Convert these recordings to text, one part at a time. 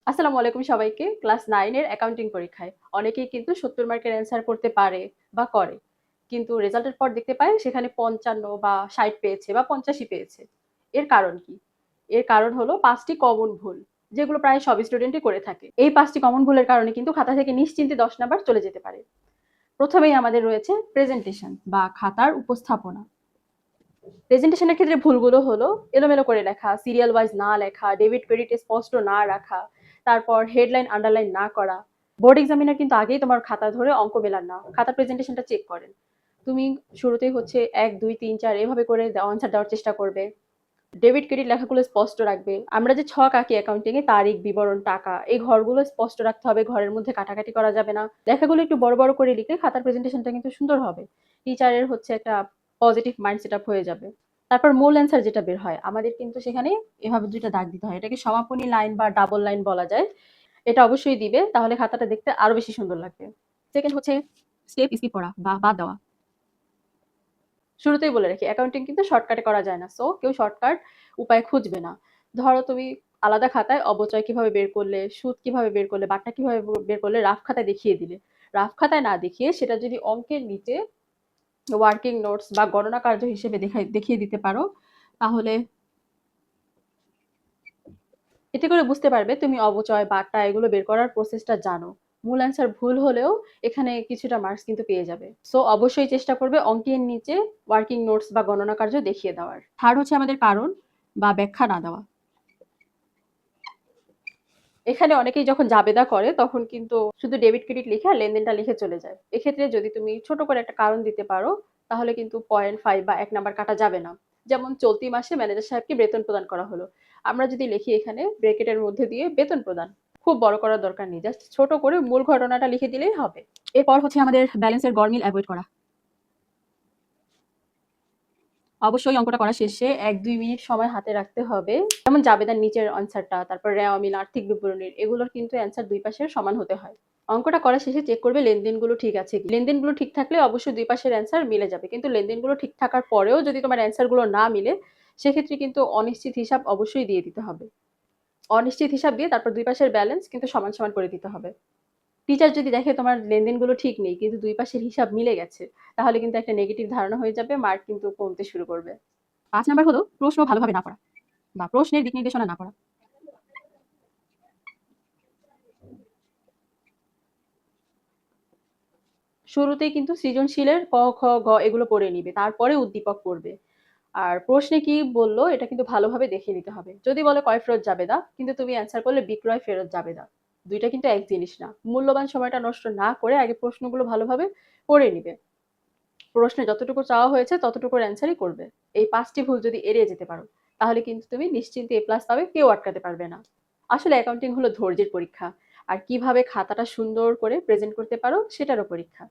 আসসালামু আলাইকুম সবাইকে। ক্লাস 9 এর অ্যাকাউন্টিং পরীক্ষায় অনেকেই কিন্তু ৭০ মার্কের অ্যান্সার করতে পারে বা করে। কিন্তু রেজাল্টের পর দেখতে পায় সেখানে ৫৫ বা ৬০ পেয়েছে বা ৮৫ পেয়েছে। এর কারণ কি? এর কারণ হলো ৫ টি কমন ভুল, যেগুলো প্রায় সব স্টুডেন্টই করে থাকে। এই ৫ টি কমন ভুলের কারণে কিন্তু খাতা থেকে নিশ্চিন্তে ১০ নাম্বার চলে যেতে পারে। প্রথমেই আমাদের রয়েছে প্রেজেন্টেশন বা খাতার উপস্থাপনা। প্রেজেন্টেশনের ক্ষেত্রে ভুলগুলো হলো এলোমেলো করে লেখা, সিরিয়াল ওয়াইজ না লেখা, ডেবিট ক্রেডিট স্পষ্ট না রাখা, তারপর হেডলাইন আন্ডারলাইন না করা। বোর্ড এক্সামিনার কিন্তু আগেই তোমার খাতা ধরে অঙ্ক মেলান না, খাতার প্রেজেন্টেশনটা চেক করেন। তুমি শুরুতেই হচ্ছে ১, ২, ৩, ৪ এভাবে করে আনসার দেওয়ার চেষ্টা করবে। ডেবিট ক্রেডিট লেখাগুলো স্পষ্ট রাখবে। আমরা যে ছক আঁকি অ্যাকাউন্টিং এ তারিখ, বিবরণ, টাকা এই ঘরগুলো স্পষ্ট রাখতে হবে। ঘরের মধ্যে কাটাকাটি করা যাবে না। লেখাগুলো একটু বড় বড় করে লিখলে খাতার প্রেজেন্টেশনটা কিন্তু সুন্দর হবে। টিচারের হচ্ছে একটা পজিটিভ মাইন্ড সেটআপ হয়ে যাবে। তারপর মূল অ্যান্সার যেটা বের হয় আমাদের কিন্তু সেখানে এভাবে ২ টা দাগ দিতে হয়। এটাকে সমাপনী লাইন বা ডাবল লাইন বলা যায়। এটা অবশ্যই দিবে, তাহলে খাতাটা দেখতে আরো বেশি সুন্দর লাগবে। সেকেন্ড হচ্ছে স্টেপ স্কিপ করা বা বাদ দেওয়া। শুরুতেই বলে রাখি অ্যাকাউন্টিং কিন্তু শর্টকাটে করা যায় না। সো কেউ শর্টকাট উপায় খুঁজবে না। ধরো তুমি আলাদা খাতায় অবচয় কিভাবে বের করলে, সুদ কিভাবে বের করলে, বাট্টা কিভাবে বের করলে রাফ খাতায় দেখিয়ে দিলে। রাফ খাতায় না দেখিয়ে সেটা যদি অঙ্কের নিচে ওয়ার্কিং নোটস বা গণনা কার্য হিসেবে দেখিয়ে দিতে পারো, তাহলে এতে করে বুঝতে পারবে তুমি অবচয়, বাট্টা এগুলো বের করার প্রসেসটা জানো। মূল অ্যান্সার ভুল হলেও এখানে কিছুটা মার্কস কিন্তু পেয়ে যাবে। সো অবশ্যই চেষ্টা করবে অঙ্কের নিচে ওয়ার্কিং নোটস বা গণনা কার্য দেখিয়ে দেওয়ার। থার্ড হচ্ছে আমাদের কারণ বা ব্যাখ্যা না দেওয়া। এখানে অনেকেই যখন জাবেদা করে তখন কিন্তু শুধু ডেবিট ক্রেডিট লিখে আর লেনদেনটা লিখে চলে যায়। এক্ষেত্রে যদি তুমি ছোট করে একটা কারণ দিতে পারো, তাহলে কিন্তু 0.5 বা ১ নাম্বার কাটা যাবে না। যেমন চলতি মাসে ম্যানেজার সাহেবকে বেতন প্রদান করা হলো। আমরা যদি লিখি এখানে ব্র্যাকেটের মধ্যে দিয়ে বেতন প্রদান। খুব বড় করার দরকার নেই। জাস্ট ছোট করে মূল ঘটনাটা লিখে দিলেই হবে। এরপর হচ্ছে আমাদের ব্যালেন্সের গরমিল এভয়েড করা। অবশ্যই অঙ্কটা করা শেষে ১-২ মিনিট সময় হাতে রাখতে হবে। যেমন জাবেদার নিচের অ্যান্সারটা, তারপর রেওয়া মিল, আর্থিক বিবরণীর এগুলোর কিন্তু অ্যান্সার ২ পাশের সমান হতে হয়। অঙ্কটা করা শেষে চেক করবে লেনদেনগুলো ঠিক আছে কি। লেনদেনগুলো ঠিক থাকলে অবশ্যই ২ পাশের অ্যান্সার মিলে যাবে। কিন্তু লেনদেনগুলো ঠিক থাকার পরেও যদি তোমার অ্যান্সারগুলো না মিলে, সেক্ষেত্রে কিন্তু অনিশ্চিত হিসাব অবশ্যই দিয়ে দিতে হবে। অনিশ্চিত হিসাব দিয়ে তারপর ২ পাশের ব্যালেন্স কিন্তু সমান, সমান করে দিতে হবে। টিচার যদি দেখে তোমার লেনদেনগুলো ঠিক নেই কিন্তু ২ পাশের হিসাব মিলে গেছে, তাহলে কিন্তু একটা নেগেটিভ ধারণা হয়ে যাবে, মার্ক কিন্তু কমতে শুরু করবে। ৫ নাম্বার হলো প্রশ্ন ভালোভাবে না পড়া বা প্রশ্নের দিক নির্দেশনা না করা। শুরুতেই কিন্তু সৃজনশীলের ক, খ, গ এগুলো পড়ে নিবে। তারপরে উদ্দীপক পড়বে। আর প্রশ্নে কি বলল এটা কিন্তু ভালোভাবে দেখে নিতে হবে। যদি বলে ক্রয় ফেরত জাবেদা, কিন্তু তুমি অ্যান্সার করলে বিক্রয় ফেরত জাবেদা। ২ টা কিন্তু এক জিনিস না। মূল্যবান সময়টা নষ্ট না করে আগে প্রশ্নগুলো ভালোভাবে পড়ে নিবে। প্রশ্নে যতটুকু চাওয়া হয়েছে ততটুকুর অ্যান্সারই করবে। এই ৫ টি ভুল যদি এড়িয়ে যেতে পারো, তাহলে কিন্তু তুমি নিশ্চিন্তে A+ পাবে, কেউ আটকাতে পারবে না। আসলে অ্যাকাউন্টিং হলো ধৈর্যের পরীক্ষা। আর কিভাবে খাতাটা সুন্দর করে প্রেজেন্ট করতে পারো সেটারও পরীক্ষা।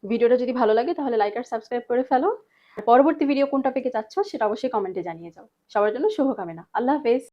ভিডিওটা যদি ভালো লাগে তাহলে লাইক আর সাবস্ক্রাইব করে ফেলো। আর পরবর্তী ভিডিও কোন টপিকে চাচ্ছ সেটা অবশ্যই কমেন্টে জানিয়ে যাও। সবার জন্য শুভকামনা। আল্লাহ হাফেজ।